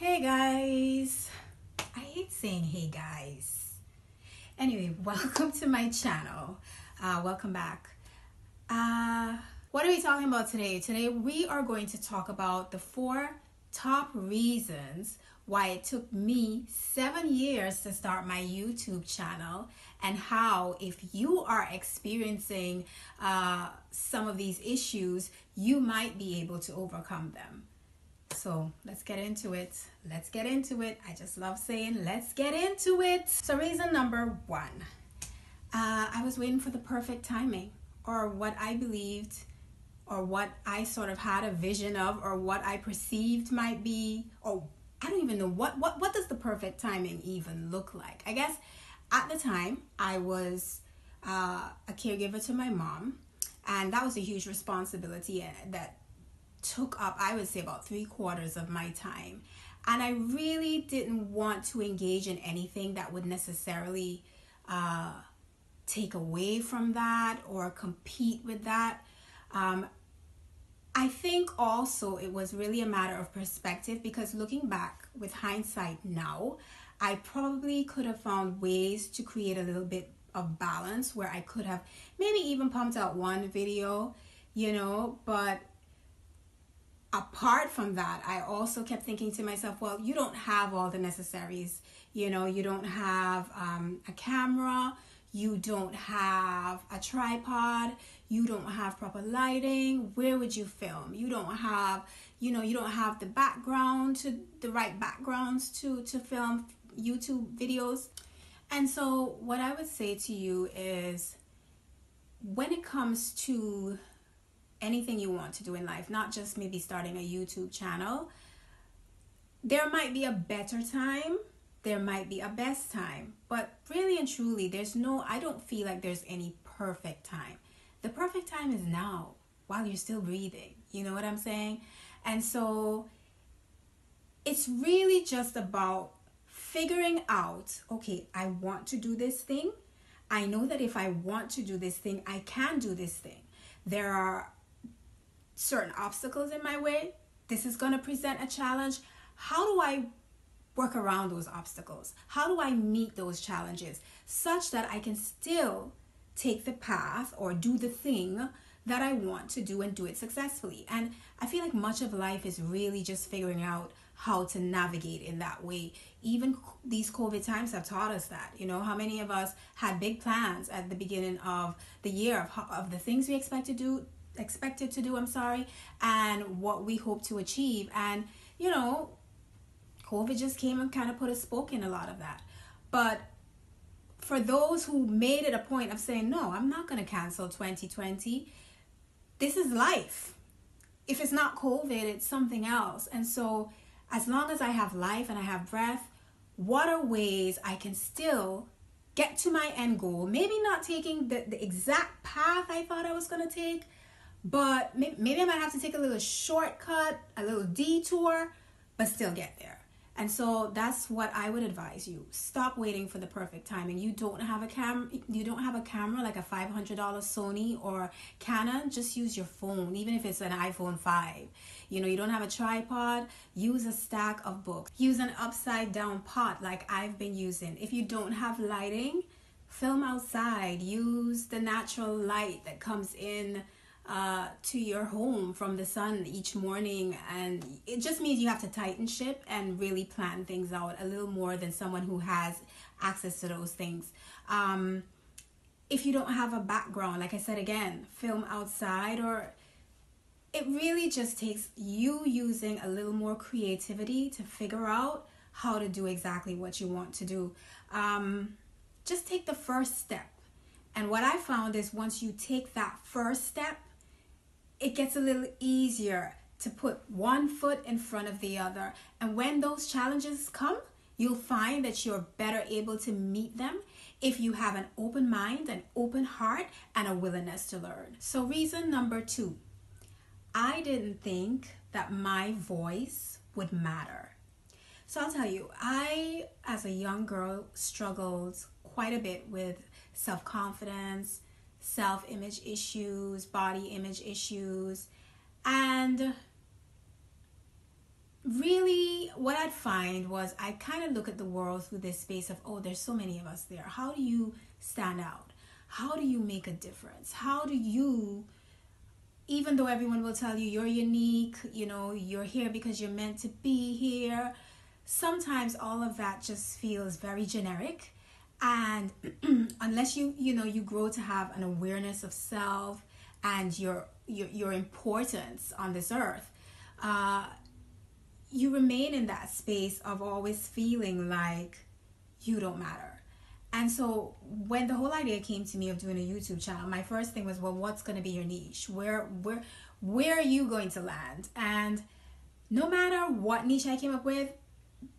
Hey guys, I hate saying hey guys. Anyway, welcome to my channel. Welcome back. What are we talking about today? Today we are going to talk about the 4 top reasons why it took me 7 years to start my YouTube channel, and how, if you are experiencing some of these issues, you might be able to overcome them. So let's get into it. Let's get into it. I just love saying let's get into it. So reason number 1, I was waiting for the perfect timing, or what I believed, or what I sort of had a vision of, or what I perceived might be, or I don't even know what does the perfect timing even look like. I guess at the time I was a caregiver to my mom, and that was a huge responsibility that took up, I would say, about 3/4 of my time. And I really didn't want to engage in anything that would necessarily take away from that or compete with that. I think also it was really a matter of perspective, because looking back with hindsight now, I probably could have found ways to create a little bit of balance where I could have maybe even pumped out one video, but apart from that, I also kept thinking to myself, well, you don't have all the necessaries. You don't have a camera, you don't have a tripod, you don't have proper lighting. Where would you film? You don't have, you don't have the right backgrounds to film YouTube videos. And so what I would say to you is, when it comes to anything you want to do in life, not just maybe starting a YouTube channel, there might be a better time, there might be a best time, but really and truly, I don't feel like there's any perfect time. The perfect time is now, while you're still breathing. You know what I'm saying? And so it's really just about figuring out, okay, I want to do this thing. I know that if I want to do this thing, I can do this thing. There are certain obstacles in my way. This is going to present a challenge. How do I work around those obstacles? How do I meet those challenges such that I can still take the path or do the thing that I want to do and do it successfully? And I feel like much of life is really just figuring out how to navigate in that way. Even these COVID times have taught us that. How many of us had big plans at the beginning of the year of the things we expected to do, and what we hope to achieve. And COVID just came and kind of put a spoke in a lot of that. But for those who made it a point of saying, no, I'm not going to cancel 2020, this is life. If it's not COVID, it's something else. And so as long as I have life and I have breath, what are ways I can still get to my end goal? Maybe not taking the exact path I thought I was going to take, but maybe I might have to take a little shortcut, a little detour, but still get there. And so that's what I would advise you. Stop waiting for the perfect timing. You don't have a camera like a $500 Sony or Canon. Just use your phone, even if it's an iPhone 5. You don't have a tripod, use a stack of books. Use an upside down pot like I've been using. If you don't have lighting, film outside. Use the natural light that comes in to your home from the sun each morning. And it just means you have to tighten ship and really plan things out a little more than someone who has access to those things. If you don't have a background, like I said again, film outside. Or it really just takes you using a little more creativity to figure out how to do exactly what you want to do. Just take the first step. And what I found is, once you take that first step, it gets a little easier to put one foot in front of the other. And when those challenges come, you'll find that you're better able to meet them if you have an open mind, an open heart, and a willingness to learn. So reason number 2, I didn't think that my voice would matter. So I'll tell you, I, as a young girl, struggled quite a bit with self-confidence, self-image issues, body image issues, and really what I'd find was I kind of look at the world through this space of, oh, there's so many of us there. How do you stand out? How do you make a difference? How do you, even though everyone will tell you you're unique, you know, you're here because you're meant to be here, sometimes all of that just feels very generic. And unless you grow to have an awareness of self and your importance on this earth, you remain in that space of always feeling like you don't matter. And so when the whole idea came to me of doing a YouTube channel, my first thing was, well, what's going to be your niche? Where are you going to land? And no matter what niche I came up with,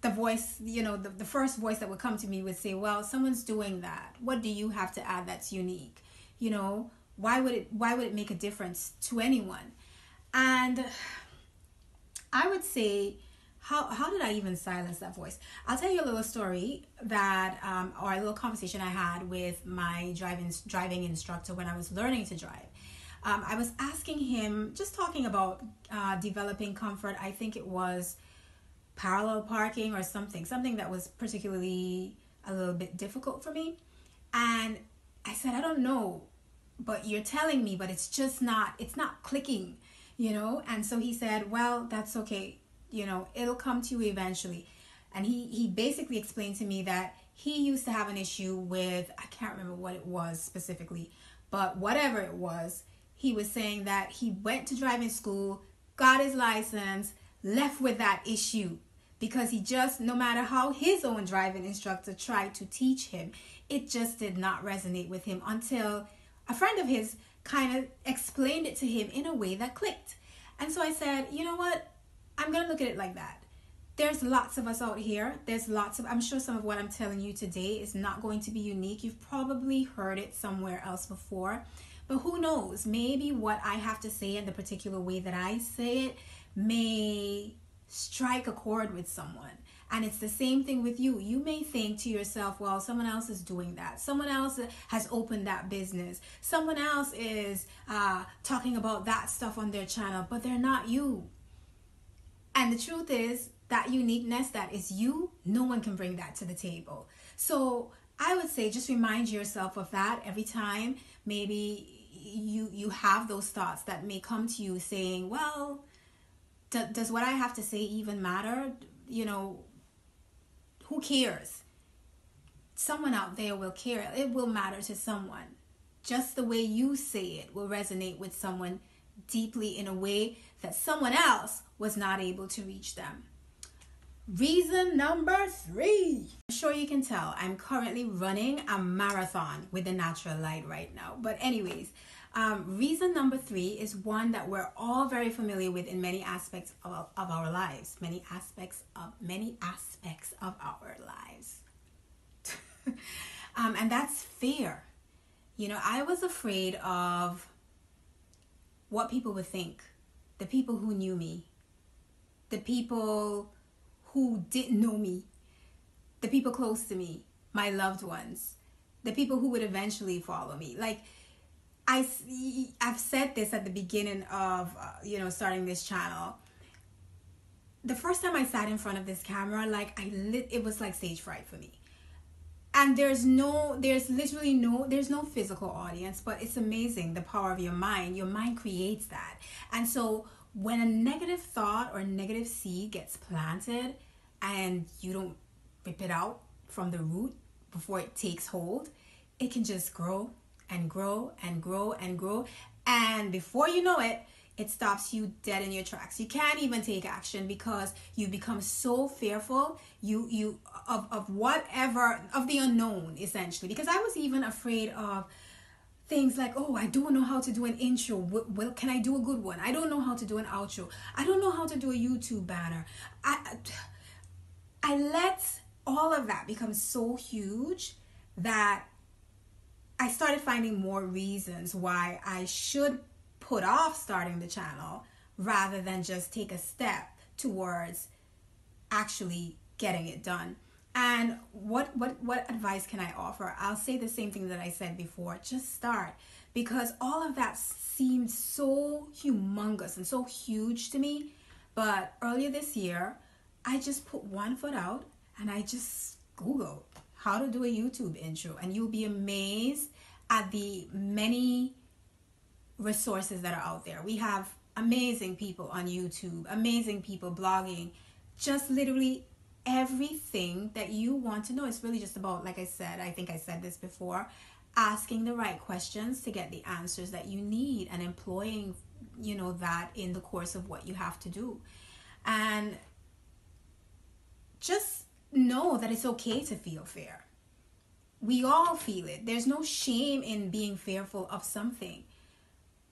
the voice, the first voice that would come to me would say, well, someone's doing that. What do you have to add that's unique? Why would it make a difference to anyone? And I would say, how did I even silence that voice? I'll tell you a little story or a little conversation I had with my driving instructor when I was learning to drive. I was asking him, just talking about developing comfort. I think it was parallel parking or something that was particularly a little bit difficult for me. And I said, I don't know, but you're telling me, but it's not clicking, And so he said, well, that's okay. It'll come to you eventually. And he basically explained to me that he used to have an issue with, I can't remember what it was specifically, but whatever it was, he was saying that he went to driving school, got his license, left with that issue because he just, no matter how his own driving instructor tried to teach him, it just did not resonate with him until a friend of his kind of explained it to him in a way that clicked. And so I said, you know what? I'm going to look at it like that. There's lots of us out here. I'm sure some of what I'm telling you today is not going to be unique. You've probably heard it somewhere else before. But who knows? Maybe what I have to say in the particular way that I say it may strike a chord with someone. And it's the same thing with you. You may think to yourself, well, someone else is doing that. Someone else has opened that business. Someone else is talking about that stuff on their channel, but they're not you. And the truth is, that uniqueness that is you, no one can bring that to the table. So I would say just remind yourself of that every time maybe you have those thoughts that may come to you saying, well, does what I have to say even matter? Who cares? Someone out there will care. It will matter to someone. Just the way you say it will resonate with someone deeply in a way that someone else was not able to reach them. Reason number 3. I'm sure you can tell I'm currently running a marathon with the natural light right now. But anyways, reason number 3 is one that we're all very familiar with in many aspects of our lives. Many aspects of our lives. And that's fear. I was afraid of what people would think. The people who knew me. The people who didn't know me. The people close to me. My loved ones. The people who would eventually follow me. Like, I've said this at the beginning of, starting this channel. The first time I sat in front of this camera, it was like stage fright for me. And there's no physical audience, but it's amazing the power of your mind. Your mind creates that. And so when a negative thought or negative seed gets planted and you don't rip it out from the root before it takes hold, it can just grow and grow and grow and grow. And before you know it, it stops you dead in your tracks. You can't even take action because you become so fearful of whatever, of the unknown, essentially. Because I was even afraid of things like, oh, I don't know how to do an intro. Well, can I do a good one? I don't know how to do an outro. I don't know how to do a YouTube banner. I let all of that become so huge that I started finding more reasons why I should put off starting the channel rather than just take a step towards actually getting it done. And what advice can I offer? I'll say the same thing that I said before. Just start. Because all of that seemed so humongous and so huge to me But earlier this year, I just put one foot out and I just Googled how to do a YouTube intro, and you'll be amazed at the many resources that are out there. We have amazing people on YouTube, amazing people blogging, just literally everything that you want to know. It's really just about, like I said, I think I said this before, asking the right questions to get the answers that you need, and employing, that in the course of what you have to do. And just know that it's okay to feel fear. We all feel it. There's no shame in being fearful of something.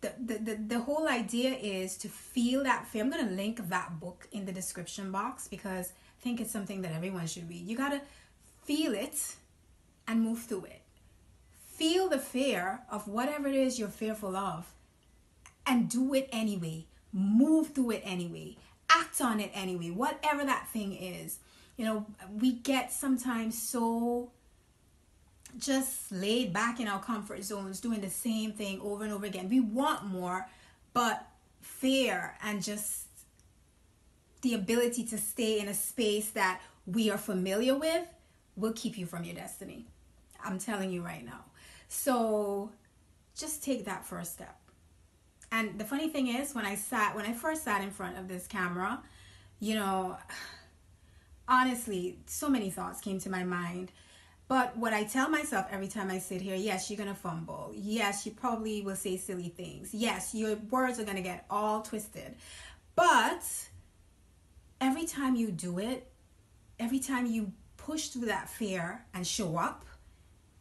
The whole idea is to feel that fear. I'm going to link that book in the description box because I think it's something that everyone should read. You got to feel it and move through it. Feel the fear of whatever it is you're fearful of and do it anyway. Move through it anyway. Act on it anyway. Whatever that thing is. We get sometimes so just laid back in our comfort zones, doing the same thing over and over again. We want more, but fear and just the ability to stay in a space that we are familiar with will keep you from your destiny. I'm telling you right now. So just take that first step. And the funny thing is, when I first sat in front of this camera, honestly, so many thoughts came to my mind. But what I tell myself every time I sit here, yes, you're going to fumble. Yes, you probably will say silly things. Yes, your words are going to get all twisted. But every time you do it, every time you push through that fear and show up,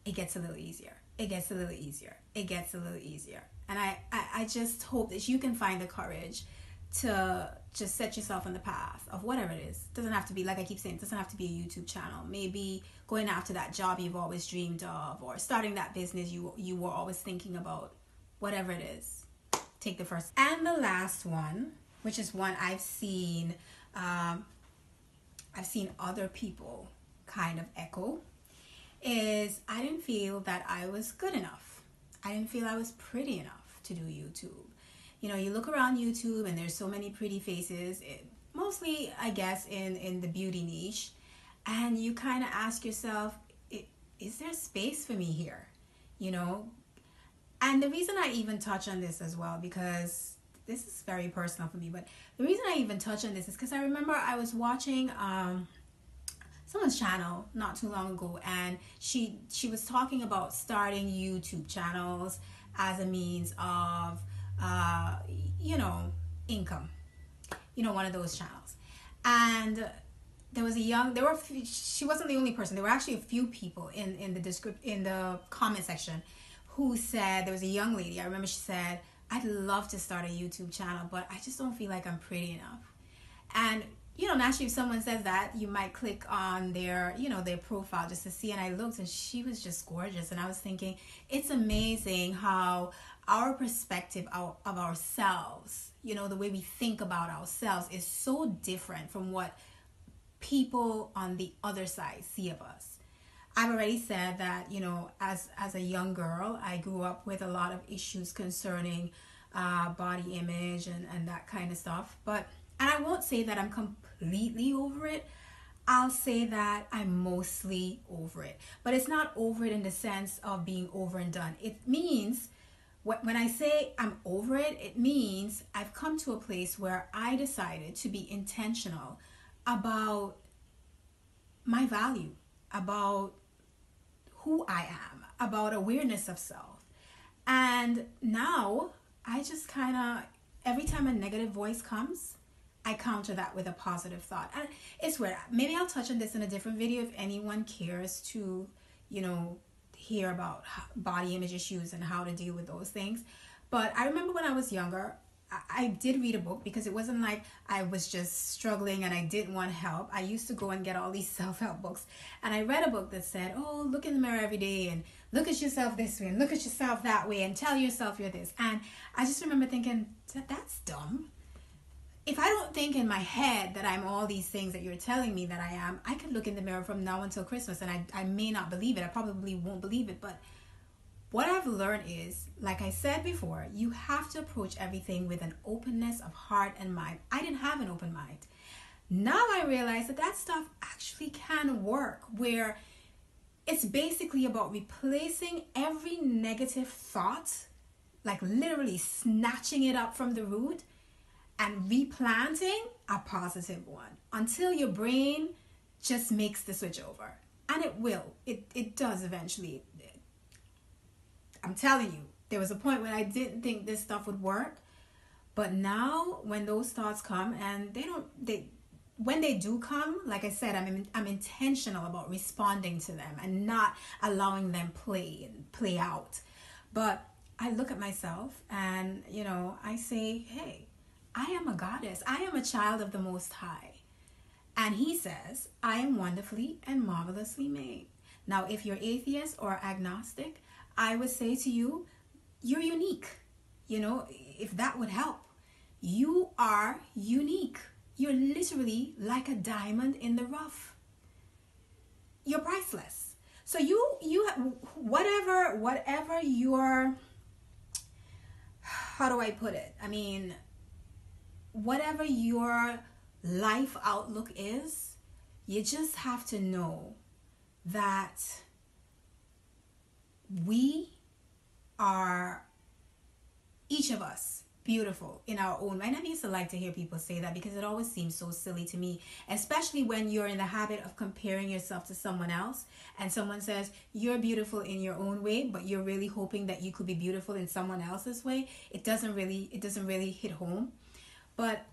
it gets a little easier. It gets a little easier. It gets a little easier. And I just hope that you can find the courage to just set yourself on the path of whatever it is. It doesn't have to be, like I keep saying, it doesn't have to be a YouTube channel. Maybe going after that job you've always dreamed of, or starting that business you were always thinking about. Whatever it is, take the first. And the last one, which is one I've seen other people kind of echo, is I didn't feel that I was good enough. I didn't feel I was pretty enough to do YouTube. You look around YouTube and there's so many pretty faces, mostly, I guess, in the beauty niche. And you kind of ask yourself, is there space for me here? And the reason I even touch on this as well, because this is very personal for me, but the reason I even touch on this is because I remember I was watching someone's channel not too long ago, and she was talking about starting YouTube channels as a means of income, one of those channels. And she wasn't the only person. There were actually a few people in the comment section who said, there was a young lady, I remember she said, I'd love to start a YouTube channel, but I just don't feel like I'm pretty enough. And naturally, if someone says that, you might click on their profile just to see. And I looked, and she was just gorgeous. And I was thinking, it's amazing how our perspective of ourselves, the way we think about ourselves, is so different from what people on the other side see of us. I've already said that, as a young girl, I grew up with a lot of issues concerning body image and that kind of stuff. And I won't say that I'm completely over it. I'll say that I'm mostly over it. But it's not over it in the sense of being over and done. It means, when I say I'm over it, it means I've come to a place where I decided to be intentional about my value, about who I am, about awareness of self. And now I just kind of, every time a negative voice comes, I counter that with a positive thought. And it's weird. Maybe I'll touch on this in a different video if anyone cares to, hear about body image issues and how to deal with those things. But I remember when I was younger, I did read a book, because it wasn't like I was just struggling and I didn't want help. I used to go and get all these self-help books. And I read a book that said, look in the mirror every day and look at yourself this way and look at yourself that way and tell yourself you're this. And I just remember thinking, that's dumb. If I don't think in my head that I'm all these things that you're telling me that I am, I could look in the mirror from now until Christmas and I may not believe it. I probably won't believe it. But what I've learned is, like I said before, you have to approach everything with an openness of heart and mind. I didn't have an open mind. Now I realize that stuff actually can work, where it's basically about replacing every negative thought, like literally snatching it up from the root and replanting a positive one until your brain just makes the switch over. And it will. It does eventually. I'm telling you, there was a point when I didn't think this stuff would work. But now when those thoughts come, and when they do come, like I said, I'm intentional about responding to them and not allowing them play out. But I look at myself and, I say, hey, I am a goddess. I am a child of the Most High. And he says, I am wonderfully and marvelously made. Now, if you're atheist or agnostic, I would say to you, you're unique. If that would help. You are unique. You're literally like a diamond in the rough. You're priceless. So you whatever your, how do I put it? Whatever your life outlook is, you just have to know that we are, each of us, beautiful in our own way. And I used to like to hear people say that, because it always seems so silly to me, especially when you're in the habit of comparing yourself to someone else, and someone says you're beautiful in your own way, but you're really hoping that you could be beautiful in someone else's way. It doesn't really hit home. But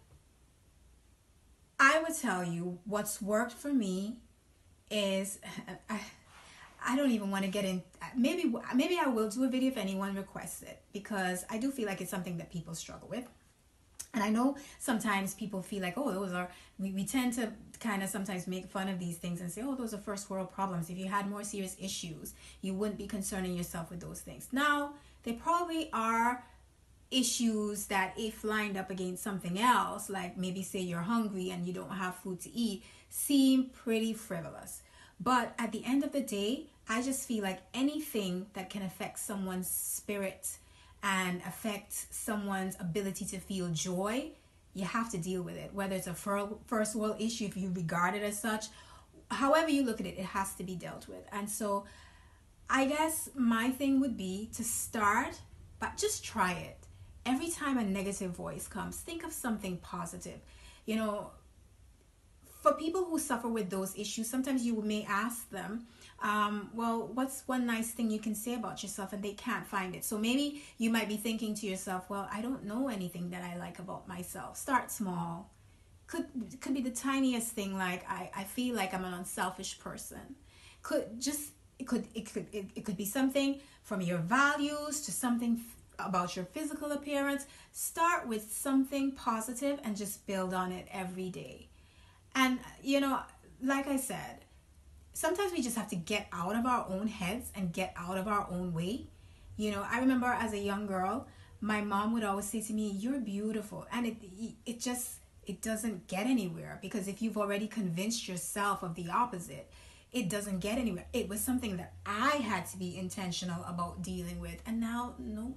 I would tell you what's worked for me is, I don't even want to get in. Maybe I will do a video if anyone requests it, because I do feel like it's something that people struggle with. And I know sometimes people feel like, oh, we tend to kind of sometimes make fun of these things and say, oh, those are first world problems. If you had more serious issues, you wouldn't be concerning yourself with those things. Now, they probably are issues that, if lined up against something else, like maybe say you're hungry and you don't have food to eat, seem pretty frivolous. But at the end of the day, I just feel like anything that can affect someone's spirit and affect someone's ability to feel joy, you have to deal with it. Whether it's a first world issue, if you regard it as such, however you look at it, it has to be dealt with. And so I guess my thing would be to start, but just try it. Every time a negative voice comes, think of something positive. For people who suffer with those issues, sometimes you may ask them, well, what's one nice thing you can say about yourself? And they can't find it. So maybe you might be thinking to yourself, well, I don't know anything that I like about myself. Start small. Could be the tiniest thing, like I feel like I'm an unselfish person. It could be something from your values to something about your physical appearance. Start with something positive and just build on it every day. And, like I said, sometimes we just have to get out of our own heads and get out of our own way. I remember as a young girl, my mom would always say to me, you're beautiful. And it doesn't get anywhere, because if you've already convinced yourself of the opposite, it doesn't get anywhere. It was something that I had to be intentional about dealing with. And now, no,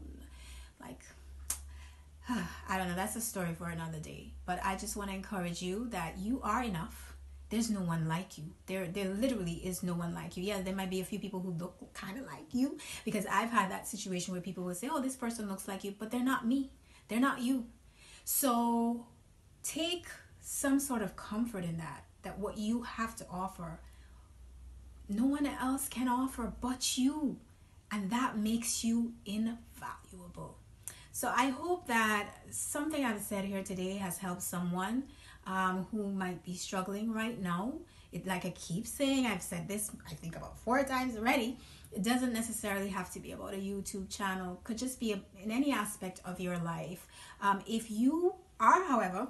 I don't know, that's a story for another day. But I just want to encourage you that you are enough. There's no one like you. There literally is no one like you. Yeah, there might be a few people who look kind of like you, because I've had that situation where people will say, oh, this person looks like you, but they're not me. They're not you. So take some sort of comfort in that what you have to offer, no one else can offer but you. And that makes you invaluable. So I hope that something I've said here today has helped someone who might be struggling right now. Like I keep saying, I've said this, I think, about 4 times already. It doesn't necessarily have to be about a YouTube channel. It could just be in any aspect of your life. If you are, however,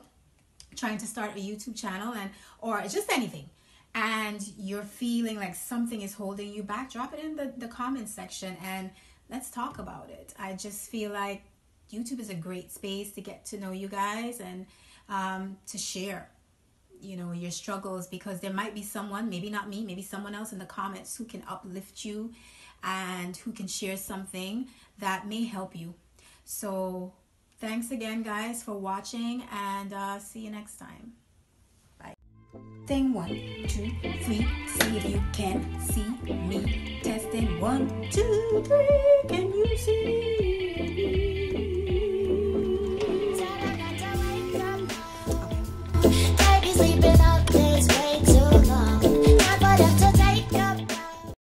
trying to start a YouTube channel or just anything, and you're feeling like something is holding you back, drop it in the comment section and let's talk about it. I just feel like YouTube is a great space to get to know you guys and to share, your struggles, because there might be someone, maybe not me, maybe someone else in the comments who can uplift you and who can share something that may help you. So thanks again, guys, for watching, and see you next time. Bye. Thing 1, 2, 3, see if you can see me. Testing 1, 2, 3, can you see?